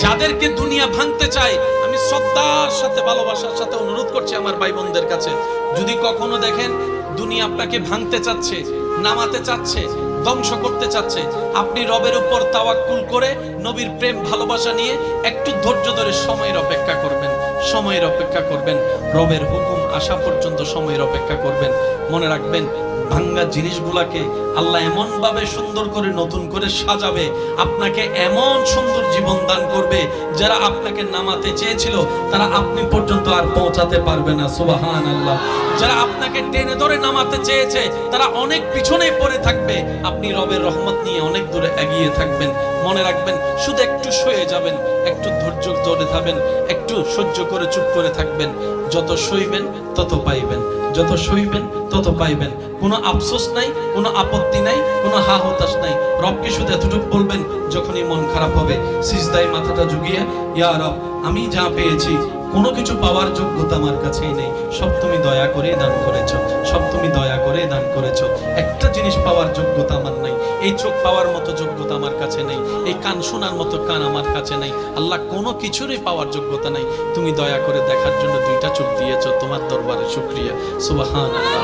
যাদেরকে দুনিয়া ভাঙতে চায়, আমি শ্রদ্ধার সাথে ভালোবাসার সাথে অনুরোধ করছি আমার ভাই বোনদের কাছে, যদি কখনো দেখেন দুনিয়া আপনাকে ভাঙতে চাচ্ছে, নামাতে চাচ্ছে, ধ্বংস করতে চাচ্ছে, আপনি রবের উপর তাওয়াক্কুল করে নবীর প্রেম ভালোবাসা নিয়ে একটু ধৈর্য ধরে সময়ের অপেক্ষা করবেন, সময়ের অপেক্ষা করবেন, রবের হুকুম আসা পর্যন্ত সময়ের অপেক্ষা করবেন। মনে রাখবেন, ভাঙ্গা জিনিসগুলাকে আল্লাহ এমন ভাবে সুন্দর করে নতুন করে সাজাবে, আপনাকে এমন সুন্দর জীবন দান করবে, যারা আপনাকে নামাতে চেয়েছিল তারা আপনি পর্যন্ত আর পৌঁছাতে পারবে না। সুবহানাল্লাহ। যারা আপনাকে টেনে ধরে নামাতে চেয়েছে তারা অনেক পিছনে পড়ে থাকবে, আপনি রবের রহমত নিয়ে অনেক দূরে এগিয়ে থাকবেন। মনে রাখবেন, শুধু একটু সয়ে যাবেন, একটু ধৈর্য ধরে থাকবেন, একটু সহ্য করে চুপ করে থাকবেন। যত সইবেন তত পাইবেন, যত সইবেন তত পাইবেন। কোনো আফসোস নাই, কোনো আপত্তি নাই, কোনো হা হতাশ নাই। রবকে শুধু এতটুকু বলবেন, যখনই মন খারাপ হবে সিজদায় মাথাটা ঝুঁকিয়ে, ইয়া রব, আমি যা পেয়েছি কোনো কিছু পাওয়ার যোগ্যতা আমার কাছেই নেই, সব তুমি দয়া করে দান করেছো, সব তুমি দয়া করে দান করেছো। একটা জিনিস পাওয়ার যোগ্যতা আমার নাই, এই চোখ পাওয়ার মতো যোগ্যতা আমার কাছে নেই, এই কান শোনার মতো কান আমার কাছে নাই। আল্লাহ, কোনো কিছুরই পাওয়ার যোগ্যতা নাই, তুমি দয়া করে দেখার জন্য দুইটা চোখ দিয়েছো, তোমার দরবারে শুকরিয়া। সুবহানাল্লাহ।